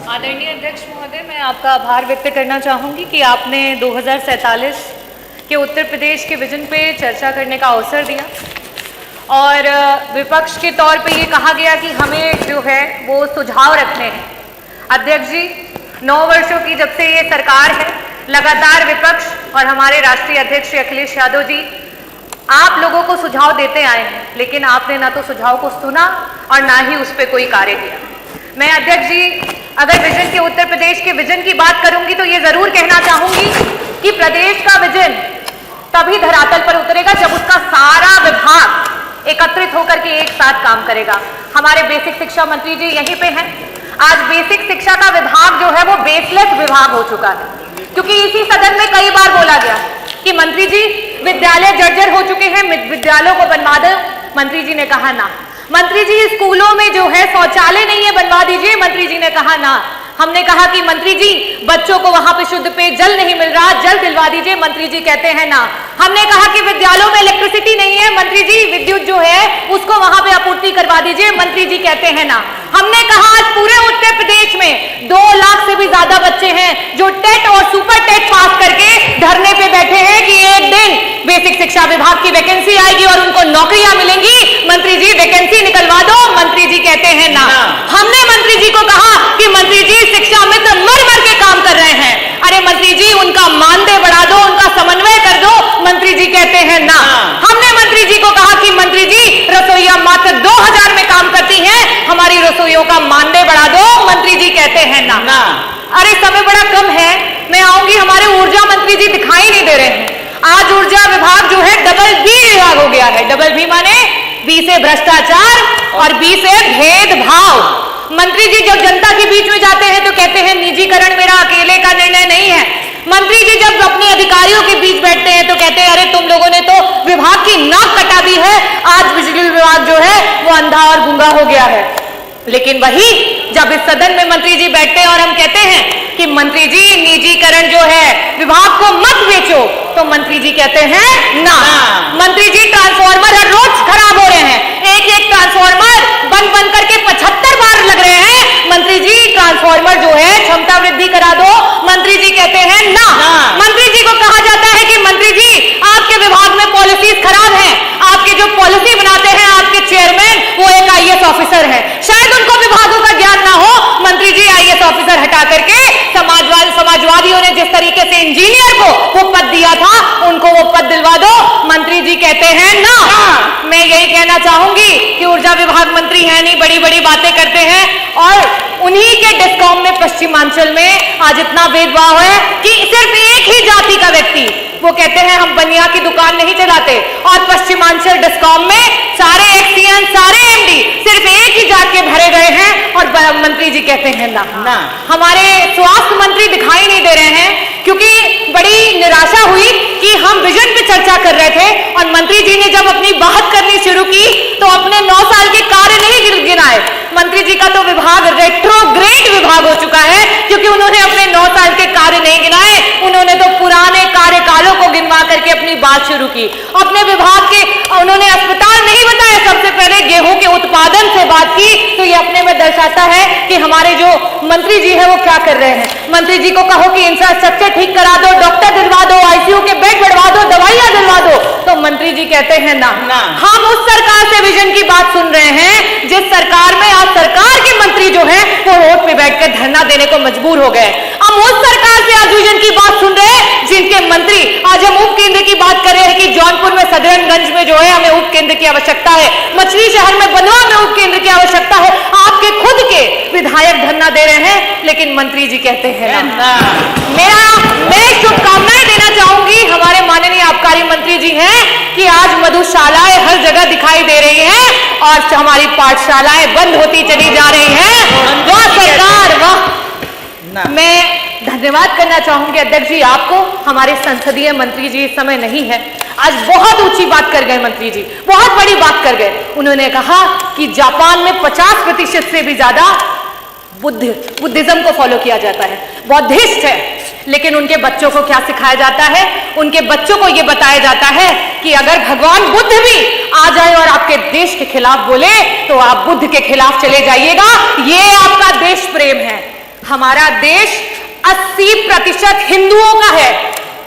आदरणीय अध्यक्ष महोदय, मैं आपका आभार व्यक्त करना चाहूँगी कि आपने 2047 के उत्तर प्रदेश के विजन पे चर्चा करने का अवसर दिया और विपक्ष के तौर पे ये कहा गया कि हमें जो है वो सुझाव रखने हैं। अध्यक्ष जी, 9 वर्षों की जब से ये सरकार है, लगातार विपक्ष और हमारे राष्ट्रीय अध्यक्ष श्री अखिलेश यादव जी आप लोगों को सुझाव देते आए हैं, लेकिन आपने ना तो सुझाव को सुना और ना ही उस पर कोई कार्य किया। मैं अध्यक्ष जी अगर विजन के उत्तर प्रदेश के विजन की बात करूंगी तो ये जरूर कहना चाहूंगी कि प्रदेश का विजन तभी धरातल पर उतरेगा जब उसका सारा विभाग एकत्रित होकर के एक साथ काम करेगा। हमारे बेसिक शिक्षा मंत्री जी यहीं पे हैं। आज बेसिक शिक्षा का विभाग जो है वो बेसलेस विभाग हो चुका है, क्योंकि इसी सदन में कई बार बोला गया कि मंत्री जी विद्यालय जर्जर हो चुके हैं, विद्यालयों को बनवा दो। मंत्री जी ने कहा ना। मंत्री जी स्कूलों में जो है शौचालय नहीं है, बनवा दीजिए। मंत्री जी ने कहा ना। हमने कहा कि मंत्री जी बच्चों को वहां पे शुद्ध पेयजल नहीं मिल रहा, जल दिलवा दीजिए। मंत्री जी कहते हैं ना। हमने कहा कि विद्यालयों में इलेक्ट्रिसिटी नहीं है, मंत्री जी विद्युत जो है उसको वहां पे आपूर्ति करवा दीजिए। मंत्री जी कहते हैं ना। हमने कहा आज पूरे उत्तर प्रदेश में 2 लाख से भी ज्यादा बच्चे हैं जो टेट और सुपर टेट पास करके धरने पे बैठे हैं कि एक दिन बेसिक शिक्षा विभाग की वैकेंसी आएगी और उनको नौकरियां मिलेंगी। मंत्री जी वैकेंसी निकलवा दो। मंत्री जी कहते हैं ना। हमने मंत्री जी को कहा कि मंत्री जी शिक्षा मित्र मर मर के काम कर रहे हैं, अरे मंत्री जी उनका मानदेय बढ़ा दो, उनका समन्वय कर दो। मंत्री जी कहते हैं ना। हमने मंत्री जी को कहा कि मंत्री जी रसोइया मात्र 2000 में काम करती हैं, हमारी रसोइयों का मानदेय बढ़ा दो। मंत्री जी कहते हैं ना। अरे समय बड़ा कम है, मैं आऊंगी। हमारे ऊर्जा मंत्री जी दिखाई नहीं दे रहे हैं। आज ऊर्जा विभाग जो है डबल बी विभाग हो गया है। डबल बी माने बी से भ्रष्टाचार और बी से भेदभाव। मंत्री जी जब जनता के बीच में जाते हैं तो कहते हैं निजीकरण मेरा अकेले का निर्णय नहीं है। मंत्री जी जब अपने अधिकारियों के बीच बैठते हैं तो कहते हैं अरे तुम लोगों ने तो विभाग की नाक कटा दी है, आज बिजली विभाग जो है वो अंधा और गूंगा हो गया है। लेकिन वही जब इस सदन में मंत्री जी बैठते हैं और हम कहते हैं कि मंत्री जी निजीकरण जो है विभाग को मत बेचो, तो मंत्री जी कहते हैं ना। मंत्री जी ट्रांसफार्मर हर रोज खराब हो रहे हैं, एक ट्रांसफार्मर बन करके 75 बार लग रहे हैं। मंत्री जी ट्रांसफार्मर जो है क्षमता वृद्धि करा दो। मंत्री जी कहते हैं ना। मंत्री जी को कहा जाता है कि मंत्री जी आपके विभाग में पॉलिसीज खराब हैं, आपके जो पॉलिसी बनाते हैं आपके चेयरमैन वो एक IAS ऑफिसर है, शायद उनको विभागों का ज्ञान ना हो। मंत्री जी IAS ऑफिसर हटा करके समाजवादियों ने जिस तरीके से इंजीनियर को वो पद दिया था उनको वो पद दिलवा दो। मंत्री जी कहते हैं ना। मैं यही कहना चाहूंगी कि ऊर्जा विभाग मंत्री है नहीं, बड़ी बड़ी बातें करते हैं और उन्हीं के डिस्कॉम में पश्चिमांचल में आज इतना भेदभाव है कि सिर्फ एक ही जाति का व्यक्ति, वो कहते हैं हम बनिया की दुकान नहीं चलाते, और पश्चिमांचल डिस्कॉम में सारे एक्सीएन सारे MD सिर्फ एक ही जात के भरे गए हैं और मंत्री जी कहते हैं ना। हमारे स्वास्थ्य मंत्री दिखाई नहीं दे रहे हैं, क्योंकि बड़ी निराशा हुई कि हम विजन पे चर्चा कर रहे थे और मंत्री जी ने जब अपनी बात करनी शुरू की तो अपने 9 साल के कार्य नहीं गिनाए। मंत्री जी का तो विभाग रेट्रोग्रेड विभाग हो चुका है, क्योंकि उन्होंने अपने 9 साल के कार्य नहीं गिनाए, उन्होंने तो पुराने कार्यकालों को गिनवा करके अपनी बात शुरू की। अपने विभाग के उन्होंने अस्पताल नहीं बताया, सबसे पहले गेहूं के उत्पादन से बात की, तो ये अपने में दर्शाता है कि हमारे जो मंत्री जी है वो क्या कर रहे हैं। मंत्री जी को कहो कि इंफ्रास्ट्रक्चर ठीक करा दो, डॉक्टर दिलवा दो, ICU के बेड बढ़वा दो, दवाइयां दिलवा दो, तो मंत्री जी कहते हैं ना। हम उस सरकार से विजन की बात सुन रहे हैं जिस सरकार में आज सरकार के मंत्री जो है वो रोड पे बैठकर धरना देने को मजबूर हो गए। हम उस सरकार से आज विजन की बात सुन रहे हैं जिनके मंत्री आज हम उप केंद्र की बात कर रहे हैं कि जौनपुर में सदरनगंज में जो है हमें उप केंद्र की आवश्यकता है, मछली शहर में बलवा में उप केंद्र की आवश्यकता है। आपके खुद के विधायक धरना दे रहे हैं, लेकिन मंत्री जी कहते हैं ना। मैं शुभकामनाएं देना चाहूंगी हमारे माननीय आबकारी मंत्री जी हैं कि आज मधुशालाएं हर जगह दिखाई दे रही हैं और हमारी पाठशालाएं बंद होती चली जा रही हैं। वाह सरकार वाह। मैं धन्यवाद करना चाहूंगी अध्यक्ष जी आपको। हमारे संसदीय मंत्री जी इस समय नहीं है, आज बहुत ऊंची बात कर गए मंत्री जी, बहुत बड़ी बात कर गए। उन्होंने कहा कि जापान में 50% से भी ज्यादा बुद्धिज्म को फॉलो किया जाता है, बौद्धिस्ट है, लेकिन उनके बच्चों को क्या सिखाया जाता है? उनके बच्चों को यह बताया जाता है कि अगर भगवान बुद्ध भी आ जाए और आपके देश के खिलाफ बोले तो आप बुद्ध के खिलाफ चले जाइएगा। ये आपका देश प्रेम है। हमारा देश 80% हिंदुओं का है।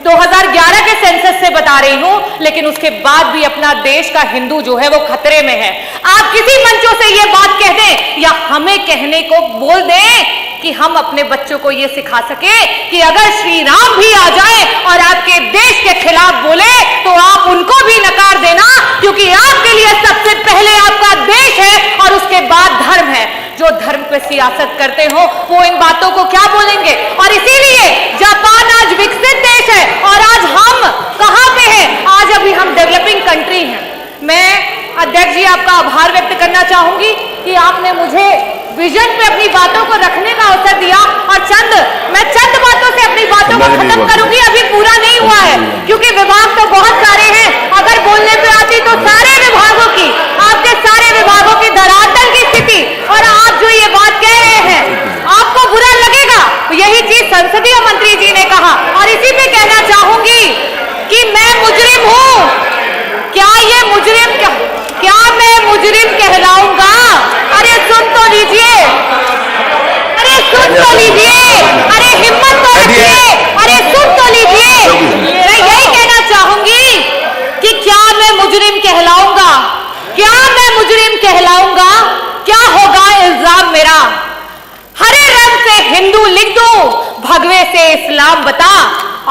2011 के सेंसस से बता रही हूं, लेकिन उसके बाद भी अपना देश का हिंदू जो है वो खतरे में है। आप किसी मंचों से ये बात कह दें या हमें कहने को बोल दें कि हम अपने बच्चों को ये सिखा सके कि अगर श्री राम भी आ जाए और आपके देश के खिलाफ बोले तो आप उनको भी नकार देना, क्योंकि आपके लिए सबसे पहले आपका देश है और उसके बाद धर्म है। जो धर्म पे सियासत करते हो वो इन बातों को क्या बोलेंगे? और इसीलिए जापान आज विकसित देश है और आज हम कहां पे हैं? आज अभी हम डेवलपिंग कंट्री हैं। मैं अध्यक्ष जी आपका आभार व्यक्त करना चाहूंगी कि आपने मुझे विजन पे अपनी बातों को रखने का अवसर दिया और मैं चंद बातों से अपनी बातों को खत्म करूंगी। अभी पूरा नहीं हुआ है क्योंकि विभाग तो बहुत सारे हैं। अगर बोलने पे आती तो सारे विभागों की, आपके सारे विभागों की धरातल की स्थिति, और आप जो ये बात कह रहे हैं आपको बुरा लगेगा। यही चीज संसदीय मंत्री जी ने कहा और इसी पे कहना चाहूंगी कि मैं मुजरिम हूं। क्या ये मुजरिम, क्या मैं मुजरिम कहलाऊंगा? अरे सुन तो लीजिए, अरे सुन तो लीजिए, अरे हिम्मत तो रखिए, अरे सुन तो लीजिए। मैं यही कहना चाहूंगी कि क्या मैं मुजरिम कहलाऊंगा? क्या मैं मुजरिम कहलाऊंगा? क्या होगा इल्जाम मेरा? हरे रंग से हिंदू लिख दूं, भगवे से इस्लाम बता।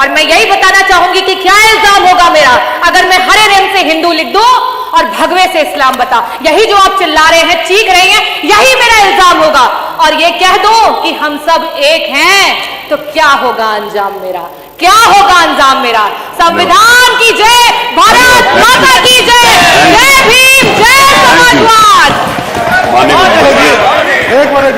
और मैं यही बताना चाहूंगी कि क्या इल्जाम होगा मेरा अगर मैं हरे रंग से हिंदू लिख दूं और भगवे से इस्लाम बता। यही जो आप चिल्ला रहे हैं, चीख रहे हैं, यही मेरा इल्जाम होगा। और ये कह दो कि हम सब एक हैं तो क्या होगा अंजाम मेरा? क्या होगा अंजाम मेरा? संविधान की जय, भारत माता की जय, जय भीम, जय समाजवाद। एक मिनट